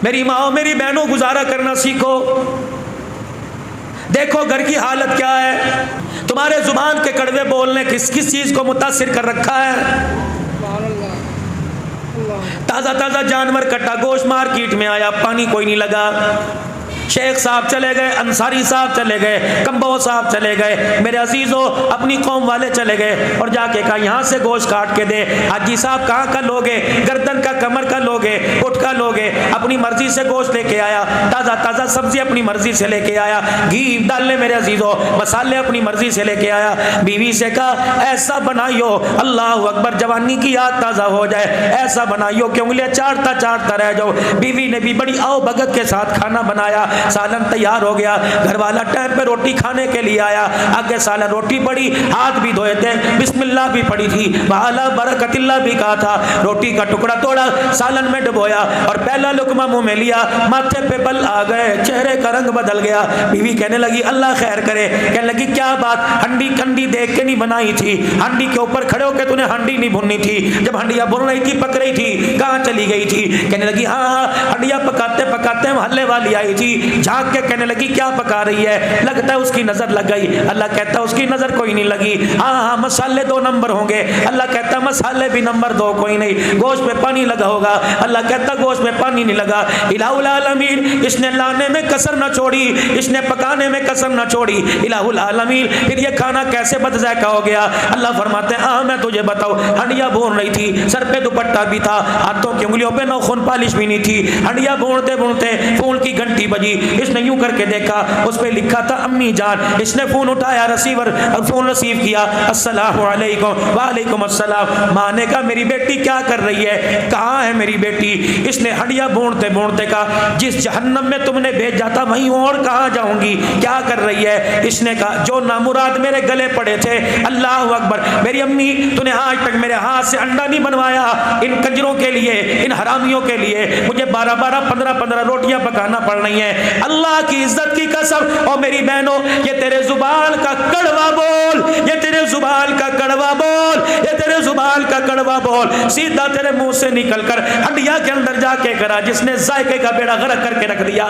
میری ماں میری بہنوں گزارا کرنا سیکھو. دیکھو گھر کی حالت کیا ہے. تمہارے زبان کے کڑوے بولنے کس کس چیز کو متاثر کر رکھا ہے. تازہ تازہ جانور کٹا گوشت مارکیٹ میں آیا, پانی کوئی نہیں لگا. شیخ صاحب چلے گئے, انصاری صاحب چلے گئے, کمبو صاحب چلے گئے, میرے عزیزو اپنی قوم والے چلے گئے اور جا کے کہا یہاں سے گوشت کاٹ کے دے. حاجی صاحب کہاں کا لوگے, گردن کا, کمر کا لوگے, اٹھ کا لوگے. اپنی مرضی سے گوشت لے کے آیا, تازہ تازہ سبزی اپنی مرضی سے لے کے آیا, گھی ڈالنے میرے عزیزو, مسالے اپنی مرضی سے لے کے آیا. بیوی سے کہا ایسا بنائیو اللہ اکبر جوانی کی یاد تازہ ہو جائے, ایسا بنائیو کہ انگلیاں چاٹتا چاٹتا رہ جاؤ. بیوی نے بھی بڑی آؤ بھگت کے ساتھ کھانا بنایا, سالن تیار ہو گیا. گھر والا ٹائم پہ روٹی کھانے کے لیے آیا, آگے سالن روٹی پڑی, ہاتھ بھی دھوئے تھے, بسم اللہ بھی پڑی تھی, وعلی برکت اللہ بھی کہا تھا. روٹی کا ٹکڑا توڑا, سالن میں ڈبویا اور پہلا لقمہ منہ میں لیا, ماتھے پہ بل آ گئے, چہرے کا رنگ بدل گیا. بیوی کہنے لگی اللہ خیر کرے. کہنے لگی کیا بات, ہنڈی کنڈی دیکھ کے نہیں بنائی تھی, ہنڈی کے اوپر کھڑے ہو کے تو نے ہنڈی نہیں بھننی تھی, جب ہنڈیاں بن رہی تھی پک رہی تھی کہاں چلی گئی تھی. کہنے لگی ہاں ہنڈیاں پکاتے پکاتے محلے والی آئی تھی, جھانک کے کہنے لگی کیا پکا رہی ہے, لگتا ہے اس کی نظر لگ گئی. اللہ کہتا ہے اس کی نظر کوئی نہیں لگی, ہاں ہاں مسالے 2 نمبر ہوں گے. اللہ کہتا ہے مسالے بھی نمبر 2 کوئی نہیں, گوشت میں پانی لگا ہوگا. اللہ کہتا ہے گوشت میں پانی نہیں لگا. الہ العالمین اس نے لانے میں کسر نہ چھوڑی, اس نے پکانے میں کسر نہ چھوڑی. الہ العالمین پھر یہ کھانا کیسے بد ذائقہ ہو گیا. اللہ فرماتے ہیں ہاں میں تجھے بتاؤں, ہنڈیاں بھون رہی تھی, سر پہ دوپٹہ بھی تھا, ہاتھوں کی انگلیوں پہ ناخن پالش بھی نہیں تھی. ہنڈیاں بھونتے بھونتے فون کی گھنٹی بجی, اس نے یوں کر کے دیکھا, اس پہ لکھا تھا امی جان. اس نے فون اٹھایا, ریسیور فون ریسیو کیا, السلام علیکم. وعلیکم السلام. ماں نے کہا میری بیٹی کیا کر رہی ہے, کہاں ہے میری بیٹی. اس نے ہنڈیاں بھونتے بھونتے کہا جس جہنم میں تم نے بھیجا تھا وہیں اور کہاں جاؤں گی, کیا کر رہی ہے. اس نے کہا جو نامراد میرے گلے پڑے تھے, اللہ اکبر, میری امی تو نے آج تک میرے ہاتھ سے انڈا نہیں بنوایا, ان کنجروں کے لیے, ان حرامیوں کے لیے مجھے 12 15 روٹیاں پکانا پڑ رہی ہیں. اللہ کی عزت کی قسم اور میری بہنوں یہ تیرے زبان کا کڑوا بول, یہ تیرے زبان کا کڑوا بول, یہ تیرے زبان کا کڑوا بول سیدھا تیرے منہ سے نکل کر ہڈیا کے اندر جا کے کرا جس نے ذائقے کا بیڑا غرق کر کے رکھ دیا.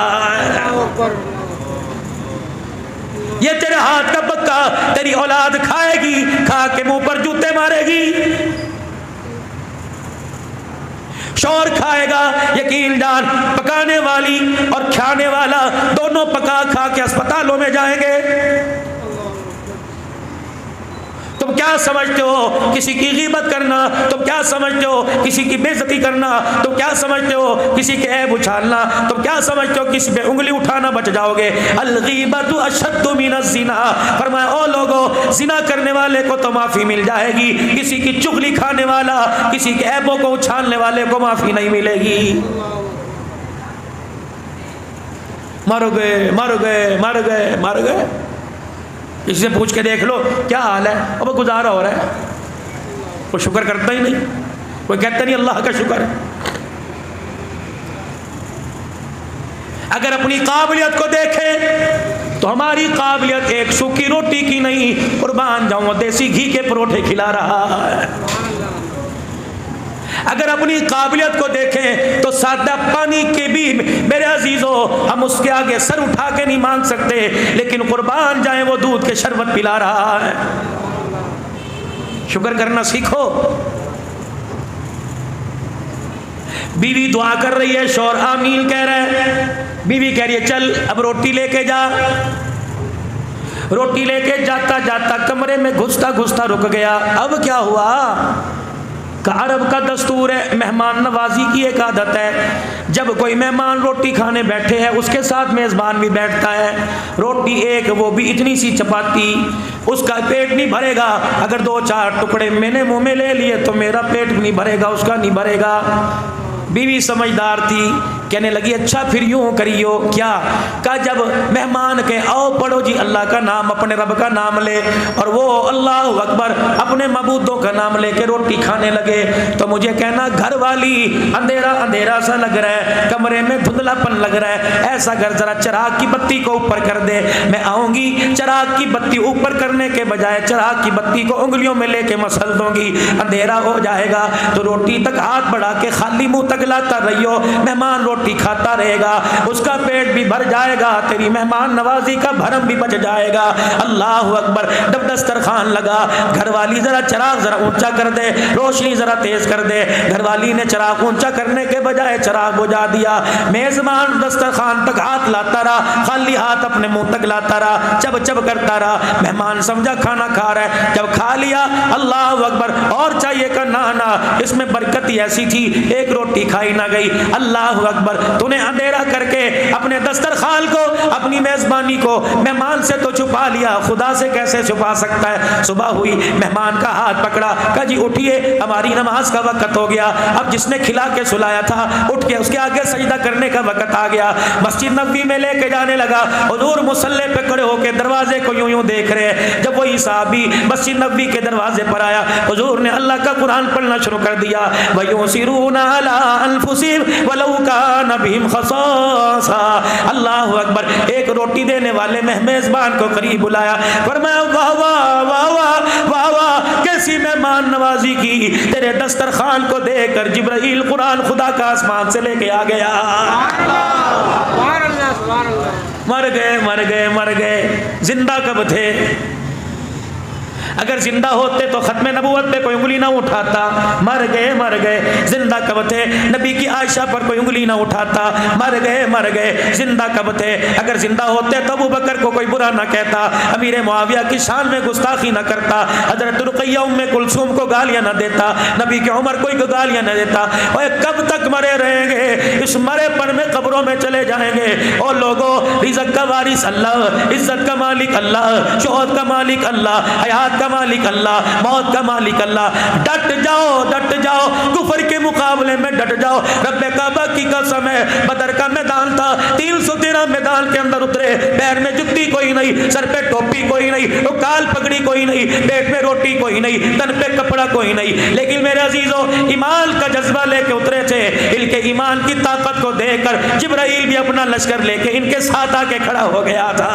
یہ تیرے ہاتھ کا پکا تیری اولاد کھائے گی, کھا کے منہ پر جوتے مارے گی. شور کھائے گا, یقین جان پکانے والی اور کھانے والا دونوں پکا کھا کے اسپتالوں میں جائیں گے. تم کیا سمجھتے ہو کسی کی غیبت کرنا, تم کیا سمجھتے ہو کسی کی بے عزتی کرنا, تم کیا سمجھتے ہو کسی کے عیب اچھالنا, تم کیا سمجھتے ہو کسی پہ انگلی اٹھانا بچ جاؤ گے. الغیبت اشد من الزنا, فرمایا او لوگو زنا کرنے والے کو تو معافی مل جائے گی, کسی کی چغلی کھانے والا, کسی کے عیبوں کو اچھالنے والے کو معافی نہیں ملے گی. مر گئے مر گئے مر گئے مر گئے. کسی سے پوچھ کے دیکھ لو کیا حال ہے, اب گزارا ہو رہا ہے, کوئی شکر کرتا ہی نہیں, کوئی کہتا نہیں اللہ کا شکر ہے. اگر اپنی قابلیت کو دیکھیں تو ہماری قابلیت ایک سوکھی روٹی کی نہیں, قربان جاؤں دیسی گھی کے پروٹھے کھلا رہا ہے. اگر اپنی قابلیت کو دیکھیں تو سادہ پانی کے بھی میرے عزیزو ہم اس کے آگے سر اٹھا کے نہیں مانگ سکتے, لیکن قربان جائیں وہ دودھ کے شربت پلا رہا ہے. شکر کرنا سیکھو. بیوی دعا کر رہی ہے, شوہر آمین کہہ رہا ہے. بیوی کہہ رہی ہے چل اب روٹی لے کے جا. روٹی لے کے جاتا جاتا کمرے میں گھستا گھستا رک گیا. اب کیا ہوا کہ عرب کا دستور ہے, مہمان نوازی کی ایک عادت ہے, جب کوئی مہمان روٹی کھانے بیٹھے ہے اس کے ساتھ میزبان بھی بیٹھتا ہے. روٹی ایک, وہ بھی اتنی سی چپاتی, اس کا پیٹ نہیں بھرے گا. اگر 2-4 ٹکڑے میں نے منہ میں لے لیے تو میرا پیٹ نہیں بھرے گا, اس کا نہیں بھرے گا. بیوی سمجھدار تھی, کہنے لگی اچھا پھر یوں کریو. کیا کہا جب مہمان کے آؤ پڑھو جی اللہ کا نام, اپنے رب کا نام لے, اور وہ اللہ اکبر اپنے معبودوں کا نام لے کے روٹی کھانے لگے, تو مجھے کہنا گھر والی اندھیرا اندھیرا سا لگ رہا ہے, کمرے میں دھندلا پن لگ رہا ہے, ایسا گھر ذرا چراغ کی بتی کو اوپر کر دے. میں آؤں گی, چراغ کی بتی اوپر کرنے کے بجائے چراغ کی بتی کو انگلیوں میں لے کے مسل دوں گی, اندھیرا ہو جائے گا تو روٹی تک ہاتھ بڑھا کے خالی منہ تک لاتا رہیو، مہمان روٹی کھاتا رہے گا، اس کا پیٹ بھی بھر جائے گا، تیری مہمان نوازی کا بھرم بھی بچ جائے گا۔ اللہ اکبر۔ جب دسترخوان لگا، گھر والی ذرا چراغ ذرا اونچا کر دے، روشنی ذرا تیز کر دے، گھر والی نے چراغ اونچا کرنے کے بجائے چراغ بجھا دیا۔ میزبان دسترخوان تک ہاتھ لاتا رہا، خالی ہاتھ اپنے منہ تک لاتا رہا، چب چب کرتا رہا۔ مہمان سمجھا کھانا کھا رہا ہے، جب کھا لیا اللہ اکبر اور چاہیے کہ نہ اس میں برکت ہی ایسی تھی، ایک روٹی کھائی نہ گئی۔ اللہ اکبر۔ تو نے اندھیرا کر کے اپنے دسترخوان کو، اپنی میزبانی کو مہمان سے تو چھپا لیا، خدا سے کیسے چھپا سکتا ہے؟ صبح ہوئی، مہمان کا ہاتھ پکڑا، کہا جی اٹھیے، ہماری نماز کا وقت ہو گیا۔ اب جس نے کھلا کے سلایا تھا اٹھ کے اس کے آگے سجدہ کرنے کا وقت آ گیا۔ مسجد نبوی میں لے کے جانے لگا، حضور مصلی پہ کھڑے ہو کے دروازے کو یوں دیکھ رہے۔ جب وہی صحابی مسجد نبوی کے دروازے پر آیا، حضور نے اللہ کا قرآن پڑھنا شروع کر دیا۔ وَيُؤْثِرُونَ عَلَىٰ أَنفُسِهِمْ وَلَوْ كَانَ بِهِمْ خَصَاصَةٌ۔ اللہ اکبر۔ ایک روٹی دینے والے میزبان کو قریب بلایا، فرمایا واہ واہ واہ واہ واہ واہ، کیسی مہمان نوازی کی، تیرے دسترخوان کو دیکھ کر جبرائیل قرآن خدا کا آسمان سے لے کے آ گیا۔ مر گئے مر گئے مر گئے، زندہ کب تھے؟ اگر زندہ ہوتے تو ختم نبوت پہ کوئی انگلی نہ اٹھاتا۔ مر گئے مر گئے، زندہ کب تھے؟ نبی کی عائشہ پر کوئی انگلی نہ اٹھاتا۔ مر گئے مر گئے، زندہ کب تھے؟ اگر زندہ ہوتے تو ابو بکر کو کوئی برا نہ کہتا، امیر معاویہ کی شان میں گستاخی نہ کرتا، حضرت رقیہ ام کلثوم کو گالیاں نہ دیتا، نبی کی عمر کوئی گالیاں نہ دیتا۔ اور کب تک مرے رہیں گے؟ اس مرے پر میں قبروں میں چلے جائیں گے۔ اور لوگوں، رزق کا وارث اللہ، عزت کا مالک اللہ، شہرت کا مالک اللہ، حیات کا مالک اللہ، موت کا مالک اللہ۔ ڈٹ جاؤ ڈٹ جاؤ، کفر کے مقابلے میں ڈٹ جاؤ۔ رب کعبہ کی قسم ہے، بدر کا میدان تھا، 313 میدان کے اندر اترے، پیر میں جتی کوئی نہیں، سر پہ ٹوپی کوئی نہیں، کال پگڑی کوئی نہیں، پیٹ میں روٹی کوئی نہیں، تن پہ کپڑا کوئی نہیں، لیکن میرے عزیزوں ایمان کا جذبہ لے کے اترے تھے۔ ان کے ایمان کی طاقت کو دیکھ کر جبرائیل بھی اپنا لشکر لے کے ان کے ساتھ آ کے کھڑا ہو گیا تھا۔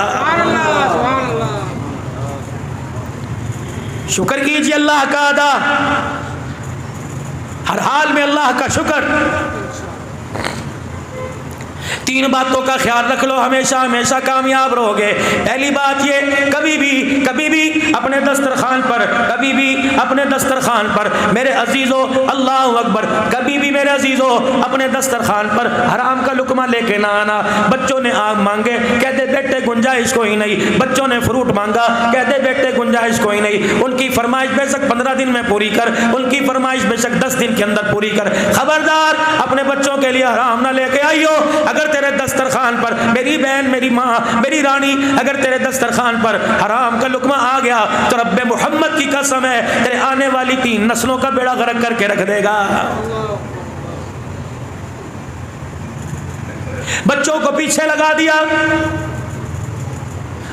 شکر کیجیے اللہ کا ادا، ہر حال میں اللہ کا شکر۔ 3 باتوں کا خیال رکھ لو، ہمیشہ ہمیشہ کامیاب رہو گے۔ پہلی بات یہ، کبھی بھی اپنے دسترخوان پر، کبھی بھی اپنے دسترخوان پر میرے عزیزو، اللہ اکبر، کبھی بھی میرے عزیزو اپنے دسترخوان پر حرام کا لقمہ لے کے نہ آنا۔ بچوں نے آم مانگے، کہہ دے بیٹے گنجائش کوئی نہیں، بچوں نے فروٹ مانگا، کہہ دے بیٹے گنجائش کوئی نہیں، ان کی فرمائش بے شک 15 دن میں پوری کر، ان کی فرمائش بے شک 10 دن کے اندر پوری کر۔ خبردار اپنے بچوں کے لیے حرام نہ لے کے آئیو۔ اگر تیرے دسترخوان پر، میری بہن، میری ماں، میری رانی، اگر تیرے دسترخوان پر حرام کا لقمہ آ گیا تو رب محمد کی قسم ہے تیرے آنے والی 3 نسلوں کا بیڑا غرق کر کے رکھ دے گا۔ بچوں کو پیچھے لگا دیا،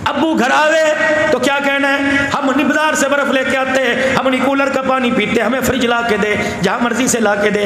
ابو گھر آوے تو کیا کہنا ہے، ہم نہیں بازار سے برف لے کے آتے، ہم نہیں کولر کا پانی پیتے، ہمیں فریج لا کے دے، جہاں مرضی سے لا کے دے۔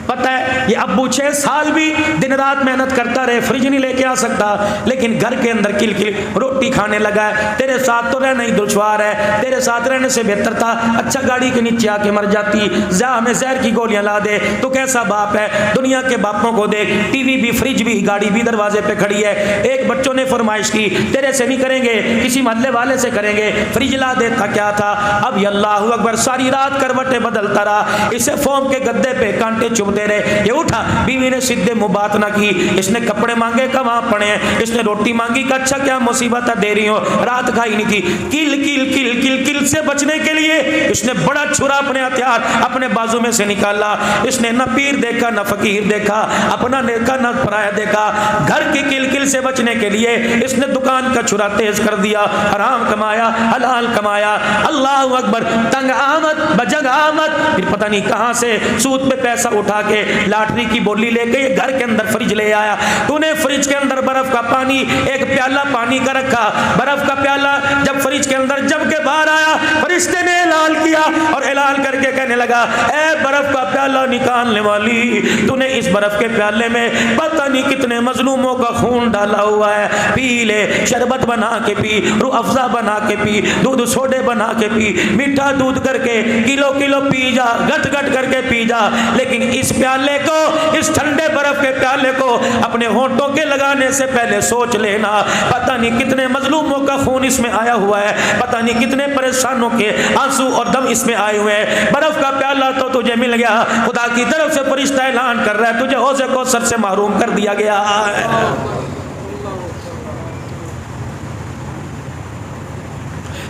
پتہ ہے یہ ابو 6 سال بھی دن رات محنت کرتا رہے، فریج نہیں لے کے آ سکتا، لیکن گھر کے اندر کل کل روٹی کھانے لگا ہے۔ تیرے ساتھ تو رہنا ہی دشوار ہے، تیرے ساتھ رہنے سے بہتر تھا اچھا گاڑی کے نیچے آ کے مر جاتی، ہمیں زہر کی گولیاں لا دے۔ تو کیسا باپ ہے؟ دنیا کے باپوں کو دیکھ، ٹی وی بھی، فریج بھی، گاڑی بھی دروازے پہ کھڑی ہے۔ ایک بچوں نے فرمائش کی، تیرے سے نہیں کریں گے، کسی محلے والے سے کریں گے، فریج لا دیتا کیا تھا۔ اب یہ اللہ اکبر ساری رات کروٹیں بدلتا رہا، اسے فوم کے گدے پہ کانٹے چبھتے رہے۔ یہ اٹھا، بیوی نے سیدھے منہ بات نہ کی، اس نے کپڑے مانگے کہ وہاں پڑے ہیں، اس نے روٹی مانگی کہ اچھا کیا مصیبت دے رہی ہو، رات کھائی نہیں تھی۔ کل کل کل کل کل سے بچنے کے لیے اس نے بڑا چھرا اپنے ہتھیار اپنے بازو میں سے نکالا۔ اس نے نہ پیر دیکھا نہ فقیر دیکھا، اپنا دیکھا نہ پرایا دیکھا۔ گھر کی کل کل سے بچنے کے لیے اس نے دکان کا چھرا تیز کر دیا، حرام کمایا، حلال کمایا۔ اللہ اکبر، تنگ آمد بجنگ آمد، پھر پتہ نہیں کہاں سے سود پہ پیسہ اٹھا کے لاٹری کی بولی لے کے گھر کے اندر فریج لے آیا۔ تو نے فریج کے اندر برف کا پانی، ایک پیالہ پانی کا رکھا، برف کا پیالہ جب فریج کے اندر جب کے باہر آیا، فریج فرشتے نے اعلان کیا اور اعلان کر کے کہنے لگا اے برف کا پیالہ نکالنے والی، تو نے اس برف کے پیالے میں پتہ نہیں کتنے مظلوموں کا خون ڈالا ہوا ہے، پی لے، شربت بنا کے پی، روح افزا بنا کے پی، دودھ سوڈے بنا کے پی، میٹھا دودھ کر کے کلو کلو پی جا، گٹ گٹ کر کے پی جا، لیکن اس پیالے کو، اس ٹھنڈے برف کے پیالے کو اپنے ہونٹوں کے لگانے سے پہلے سوچ لینا پتہ نہیں کتنے مظلوموں کا خون اس میں آیا ہوا ہے، پتہ نہیں کتنے پریشانوں کے آنسو اور دم اس میں آئے ہوئے ہیں۔ برف کا پیالہ تو تجھے مل گیا، خدا کی طرف سے فرشتہ اعلان کر رہا ہے تجھے حوض کوثر سے محروم کر دیا گیا ہے۔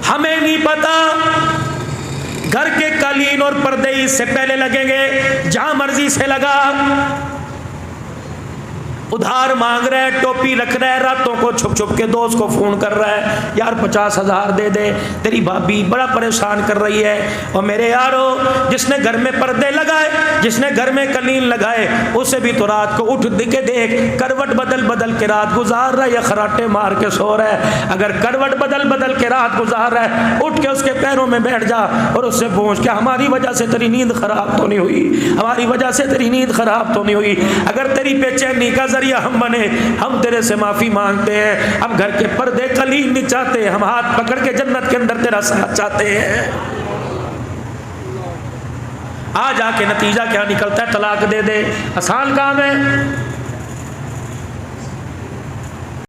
ہمیں نہیں پتا گھر کے قالین اور پردے اس سے پہلے لگیں گے، جہاں مرضی سے لگا، ادھار مانگ رہا ہے، ٹوپی رکھ رہا ہے، راتوں کو چھپ چھپ کے دوست کو فون کر رہا ہے یار 50,000 دے دے، تیری بھابی بڑا پریشان کر رہی ہے۔ اور میرے یارو، جس نے گھر میں پردے لگائے، جس نے گھر میں قالین لگائے، اسے بھی تو رات کو اٹھ کے دیکھ کروٹ بدل بدل کے رات گزار رہا ہے یا خراٹے مار کے سو رہا ہے۔ اگر کروٹ بدل بدل کے رات گزار رہا ہے، اٹھ کے اس کے پیروں میں بیٹھ جا اور اس سے پوچھ کہ ہماری وجہ سے تیری نیند خراب تو نہیں ہوئی، ہماری وجہ سے تیری نیند خراب تو نہیں ہوئی؟ اگر تیری بے چینی کا ذریعہ ہم بنے، ہم تیرے سے معافی مانگتے ہیں، ہم گھر کے پردے قالین نہیں چاہتے، ہم ہاتھ پکڑ کے جنت کے اندر تیرا ساتھ چاہتے ہیں۔ آ جا کے نتیجہ کیا نکلتا ہے؟ طلاق دے دے، آسان کام ہے۔